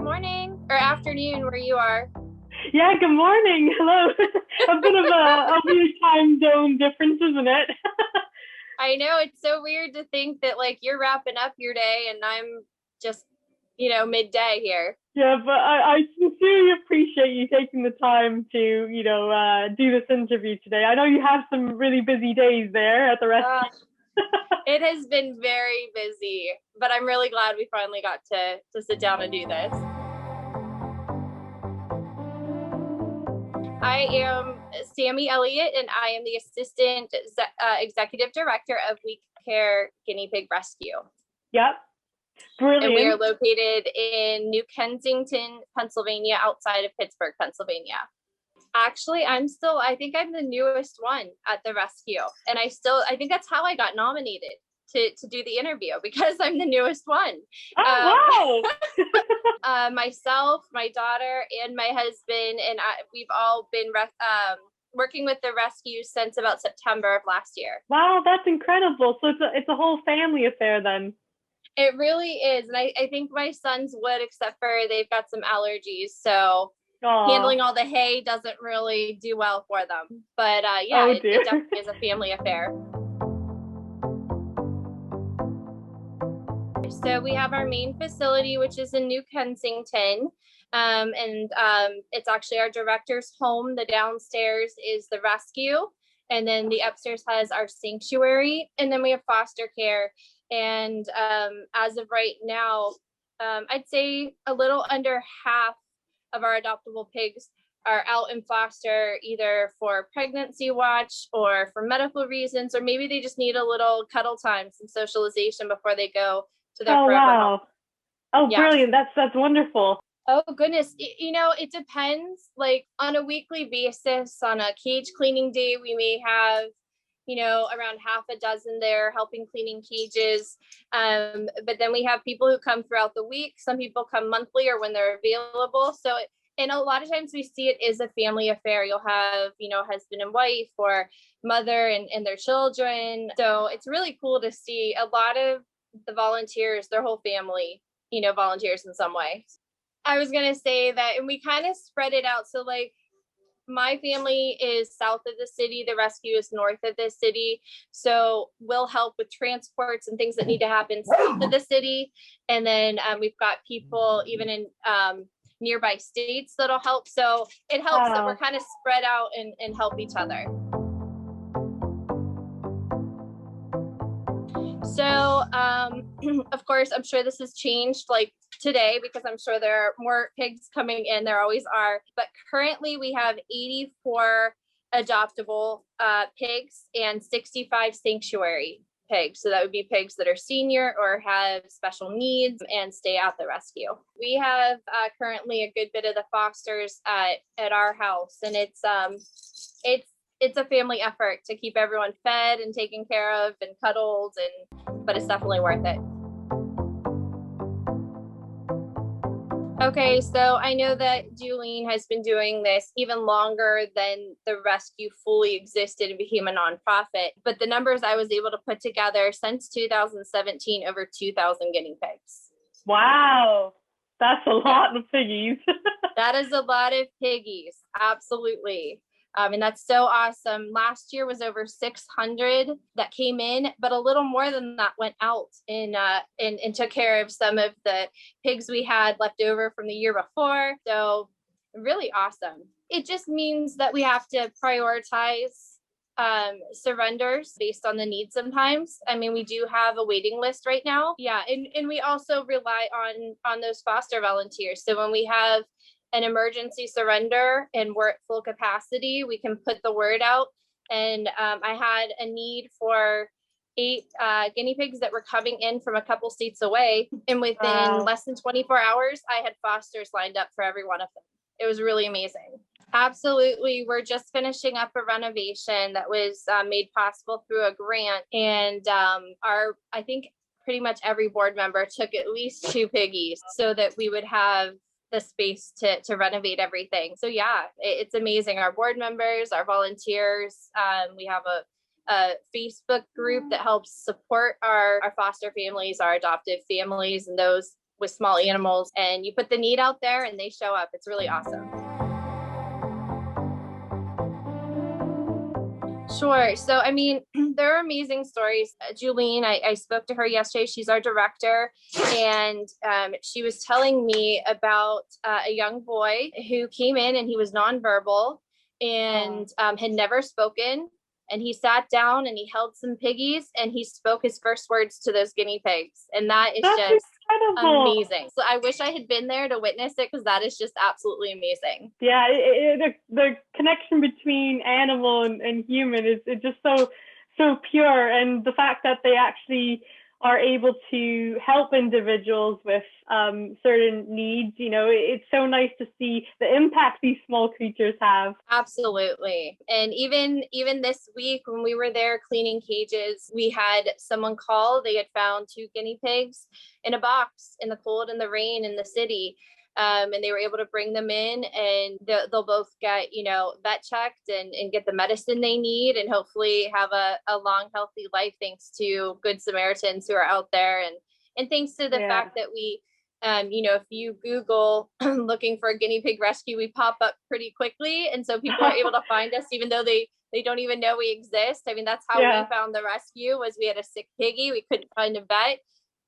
Good morning or afternoon where you are. Yeah, good morning. Hello. A bit of a weird time zone difference, isn't it? I know it's so weird to think that like you're wrapping up your day and I'm just, midday here. Yeah, but I sincerely appreciate you taking the time to, do this interview today. I know you have some really busy days there at the rescue. It has been very busy, but I'm really glad we finally got to sit down and do this. I am Sammie Elliott, and I am the Assistant Executive Director of Wheek Care Guinea Pig Rescue. Yep. Brilliant. And we are located in New Kensington, Pennsylvania, outside of Pittsburgh, Pennsylvania. Actually, I think I'm the newest one at the rescue. And I think that's how I got nominated to do the interview, because I'm the newest one. Oh, wow. Myself, my daughter, and my husband, and we've all been working with the rescue since about September of last year. Wow, that's incredible. So it's a whole family affair then. It really is. And I think my sons would, except for they've got some allergies. So handling all the hay doesn't really do well for them. But it definitely is a family affair. So we have our main facility, which is in New Kensington. It's actually our director's home. The downstairs is the rescue. And then the upstairs has our sanctuary. And then we have foster care. And as of right now, I'd say a little under half of our adoptable pigs are out in foster, either for pregnancy watch or for medical reasons, or maybe they just need a little cuddle time, some socialization before they go to their forever home. Oh, yeah. Brilliant. That's wonderful. Oh, goodness. It depends. Like on a weekly basis, on a cage cleaning day, we may have around half a dozen there helping cleaning cages. But then we have people who come throughout the week. Some people come monthly or when they're available. So, and a lot of times we see it is a family affair. You'll have, husband and wife or mother and their children. So it's really cool to see a lot of the volunteers, their whole family, volunteers in some way. I was going to say that, and we kind of spread it out. So like, my family is south of the city. The rescue is north of the city. So we'll help with transports and things that need to happen south of the city. And then we've got people even in nearby states that'll help. So it helps that we're kind of spread out and help each other. So, of course, I'm sure this has changed like today, because I'm sure there are more pigs coming in. There always are. But currently we have 84 adoptable pigs and 65 sanctuary pigs. So that would be pigs that are senior or have special needs and stay at the rescue. We have currently a good bit of the fosters at our house, and it's a family effort to keep everyone fed and taken care of and cuddled, but it's definitely worth it. Okay, so I know that Julene has been doing this even longer than the rescue fully existed and became a nonprofit, but the numbers I was able to put together since 2017, over 2,000 guinea pigs. Wow, that's a lot of piggies. That is a lot of piggies, absolutely. And that's so awesome. Last year was over 600 that came in, but a little more than that went out and took care of some of the pigs we had left over from the year before. So really awesome. It just means that we have to prioritize surrenders based on the needs sometimes. I mean, we do have a waiting list right now. Yeah. And we also rely on those foster volunteers. So when we have an emergency surrender and we're at full capacity, we can put the word out. And I had a need for 8 guinea pigs that were coming in from a couple states away. And within less than 24 hours, I had fosters lined up for every one of them. It was really amazing. Absolutely. We're just finishing up a renovation that was made possible through a grant. And I think pretty much every board member took at least 2 piggies so that we would have the space to renovate everything. So yeah, it's amazing. Our board members, our volunteers, we have a Facebook group that helps support our foster families, our adoptive families, and those with small animals, and you put the need out there and they show up. It's really awesome. Sure. So, I mean, there are amazing stories. Julene, I spoke to her yesterday. She's our director, and she was telling me about a young boy who came in and he was nonverbal and had never spoken. And he sat down and he held some piggies and he spoke his first words to those guinea pigs. And that's just incredible. Amazing. So I wish I had been there to witness it, because that is just absolutely amazing. Yeah, the connection between animal and human is just so pure. And the fact that they actually are able to help individuals with certain needs, it's so nice to see the impact these small creatures have. Absolutely. And even this week when we were there cleaning cages, we had someone call. They had found 2 guinea pigs in a box in the cold and the rain in the city. And they were able to bring them in, and they'll both get, vet checked and get the medicine they need, and hopefully have a long, healthy life, thanks to good Samaritans who are out there. And thanks to the fact that we, if you Google looking for a guinea pig rescue, we pop up pretty quickly. And so people are able to find us, even though they don't even know we exist. I mean, that's how we found the rescue, was we had a sick piggy. We couldn't find a vet.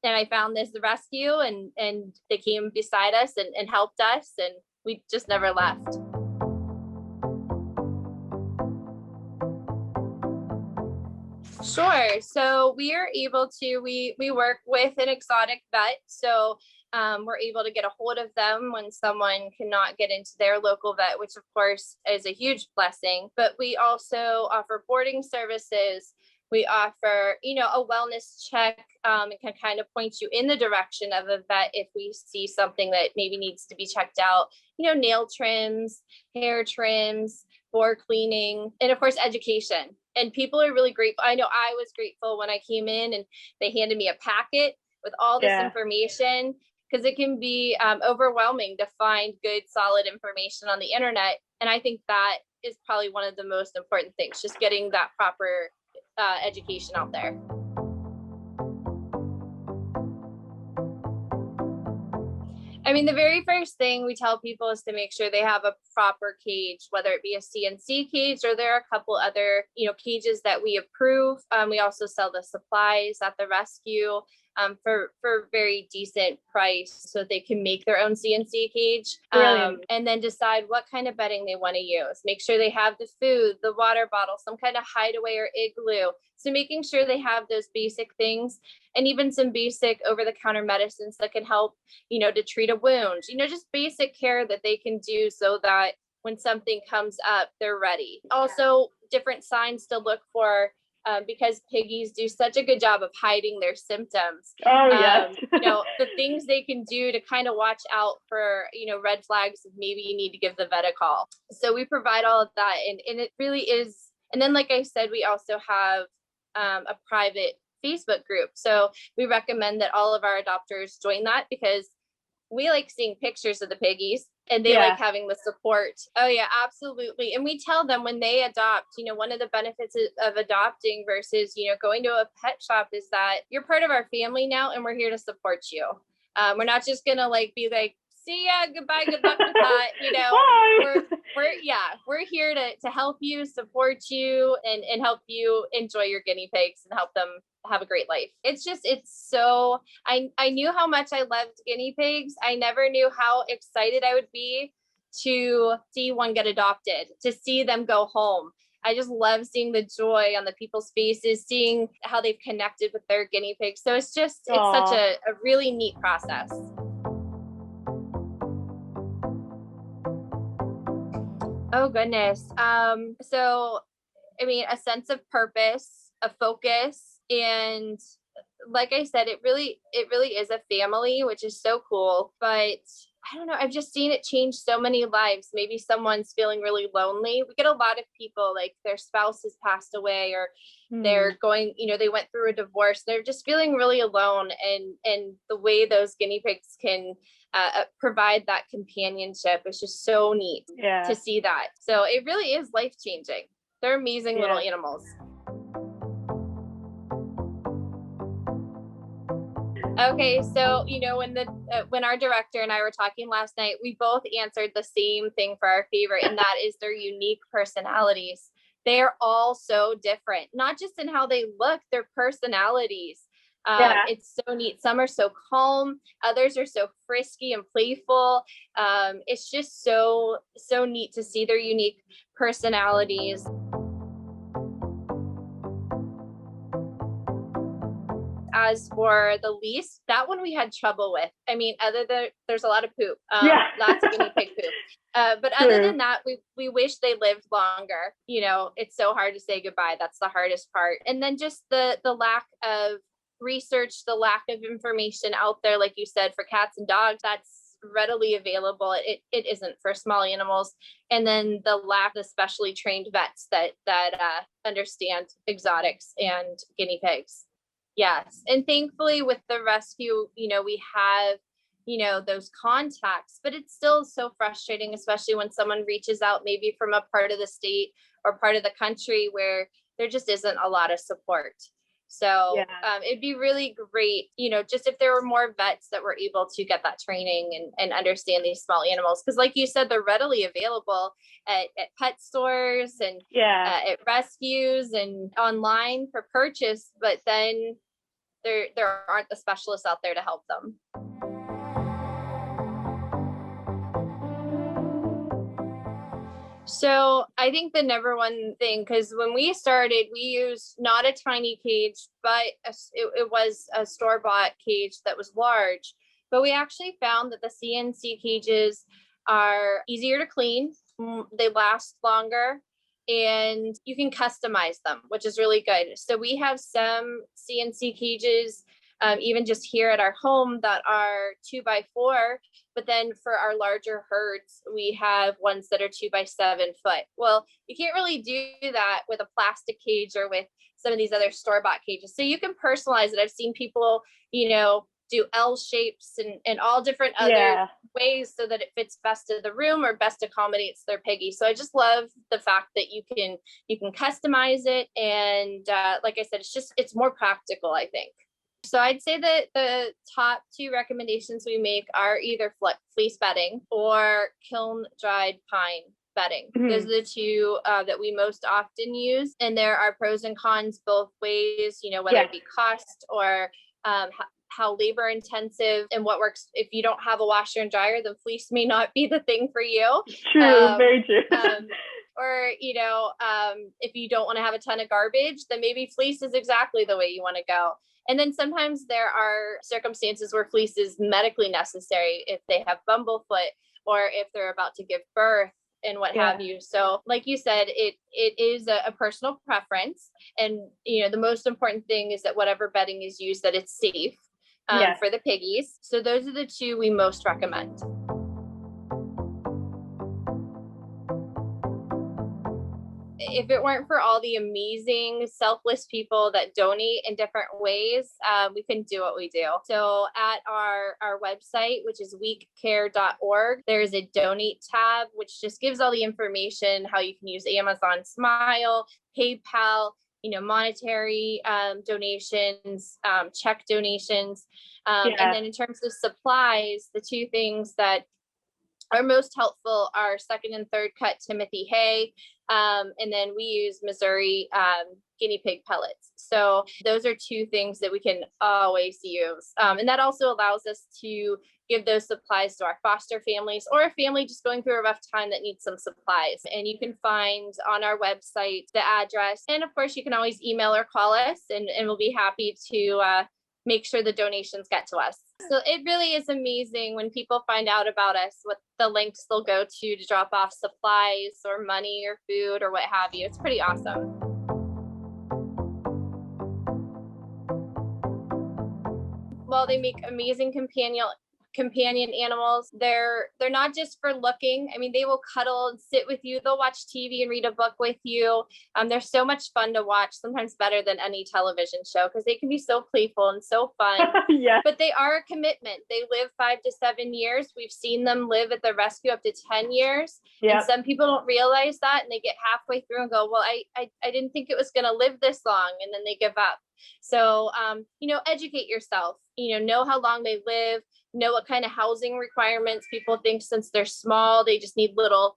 And I found the rescue, and they came beside us and helped us, and we just never left. Sure. So we are able to, we work with an exotic vet. So we're able to get a hold of them when someone cannot get into their local vet, which of course is a huge blessing. But we also offer boarding services. We offer, a wellness check, and can kind of point you in the direction of a vet if we see something that maybe needs to be checked out, nail trims, hair trims, floor cleaning, and of course, education. And people are really grateful. I know I was grateful when I came in and they handed me a packet with all this information, because it can be overwhelming to find good, solid information on the internet. And I think that is probably one of the most important things, just getting that proper education out there. I mean, the very first thing we tell people is to make sure they have a proper cage, whether it be a C&C cage, or there are a couple other, cages that we approve. We also sell the supplies at the rescue for very decent price, so they can make their own C&C cage, and then decide what kind of bedding they want to use. Make sure they have the food, the water bottle, some kind of hideaway or igloo. So making sure they have those basic things, and even some basic over-the-counter medicines that can help, to treat a wound, just basic care that they can do so that when something comes up, they're ready. Also, different signs to look for, because piggies do such a good job of hiding their symptoms. Oh, yes. The things they can do to kind of watch out for, red flags, if maybe you need to give the vet a call. So we provide all of that. And it really is. And then, like I said, we also have a private Facebook group. So we recommend that all of our adopters join that, because we like seeing pictures of the piggies, and they like having the support. Oh yeah, absolutely. And we tell them when they adopt, one of the benefits of adopting versus, going to a pet shop is that you're part of our family now, and we're here to support you. We're not just going to be like, see ya, goodbye, good luck with that. We're here to help you, support you, and help you enjoy your guinea pigs and help them have a great life. It's so, I knew how much I loved guinea pigs. I never knew how excited I would be to see one get adopted, to see them go home. I just love seeing the joy on the people's faces, seeing how they've connected with their guinea pigs. So it's such a really neat process. Oh, goodness. So, I mean, a sense of purpose, a focus, and like I said, it really is a family, which is so cool. But I don't know, I've just seen it change so many lives. Maybe someone's feeling really lonely. We get a lot of people, like their spouse has passed away, or they're going, they went through a divorce. They're just feeling really alone. And the way those guinea pigs can provide that companionship is just so neat to see that. So it really is life-changing. They're amazing little animals. Okay, so when our director and I were talking last night, we both answered the same thing for our favorite, and that is their unique personalities. They are all so different, not just in how they look, their personalities. Yeah. It's so neat. Some are so calm, others are so frisky and playful. It's just so neat to see their unique personalities. As for the lease, that one we had trouble with. I mean, there's a lot of poop, lots of guinea pig poop. But other than that, we wish they lived longer. It's so hard to say goodbye. That's the hardest part. And then just the lack of research, the lack of information out there, like you said, for cats and dogs, that's readily available. It isn't for small animals. And then the lack of specially trained vets that understand exotics and guinea pigs. Yes. And thankfully with the rescue, we have, those contacts, but it's still so frustrating, especially when someone reaches out maybe from a part of the state or part of the country where there just isn't a lot of support. So it'd be really great, just if there were more vets that were able to get that training and understand these small animals. Because like you said, they're readily available at pet stores and at rescues and online for purchase, but then there aren't the specialists out there to help them. So I think the number one thing, because when we started, we used not a tiny cage, but it was a store-bought cage that was large. But we actually found that the C&C cages are easier to clean. They last longer, and you can customize them, which is really good. So we have some C&C cages, even just here at our home, that are 2x4. But then for our larger herds, we have ones that are 2x7 foot. Well, you can't really do that with a plastic cage or with some of these other store-bought cages. So you can personalize it. I've seen people, do L shapes and all different other ways so that it fits best to the room or best accommodates their piggy. So I just love the fact that you can customize it. And like I said, it's more practical, I think. So I'd say that the top two recommendations we make are either fleece bedding or kiln dried pine bedding. Mm-hmm. Those are the two that we most often use. And there are pros and cons both ways, whether it be cost or how labor intensive and what works. If you don't have a washer and dryer, then fleece may not be the thing for you. True, very true. Or, if you don't want to have a ton of garbage, then maybe fleece is exactly the way you want to go. And then sometimes there are circumstances where fleece is medically necessary if they have bumblefoot or if they're about to give birth and what have you. So like you said, it is a personal preference. And, the most important thing is that whatever bedding is used, that it's safe for the piggies. So those are the two we most recommend. If it weren't for all the amazing, selfless people that donate in different ways, we couldn't do what we do. So at our website, which is weekcare.org, there's a donate tab, which just gives all the information, how you can use Amazon Smile, PayPal, monetary donations, check donations. And then in terms of supplies, the two things that are most helpful are second and third cut Timothy hay. And then we use Missouri guinea pig pellets. So those are two things that we can always use. And that also allows us to give those supplies to our foster families or a family just going through a rough time that needs some supplies. And you can find on our website the address. And of course, you can always email or call us and we'll be happy to make sure the donations get to us. So it really is amazing when people find out about us, what the links they'll go to drop off supplies or money or food or what have you. It's pretty awesome. While they make amazing companion animals, they're not just for looking. I mean, they will cuddle and sit with you. They'll watch TV and read a book with you. They're so much fun to watch, sometimes better than any television show because they can be so playful and so fun. But they are a commitment. They live 5 to 7 years. We've seen them live at the rescue up to 10 years. And some people don't realize that and they get halfway through and go, well, I didn't think it was going to live this long. And then they give up. So, educate yourself, know how long they live, know what kind of housing requirements. People think since they're small, they just need little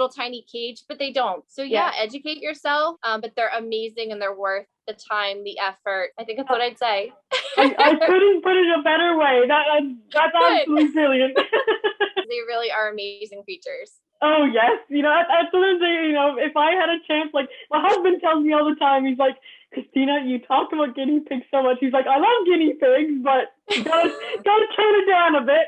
tiny cage, but they don't. So yeah, educate yourself. But they're amazing and they're worth the time, the effort. I think that's what I'd say. I couldn't put it a better way. That's absolutely brilliant. They really are amazing creatures. Oh yes, as soon as if I had a chance, like my husband tells me all the time, he's like, Christina, you talk about guinea pigs so much. He's like, I love guinea pigs, but you gotta tone it down a bit.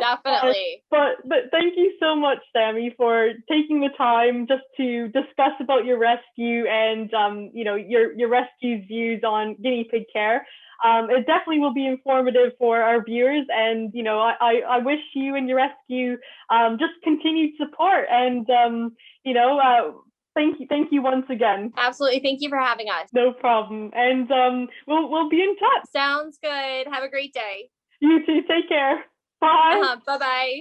Definitely. But thank you so much, Sammie, for taking the time just to discuss about your rescue and your rescue's views on guinea pig care. It definitely will be informative for our viewers, and I wish you and your rescue just continued support, and thank you once again. Absolutely, thank you for having us. No problem, and we'll be in touch. Sounds good. Have a great day. You too. Take care. Bye. Bye-bye.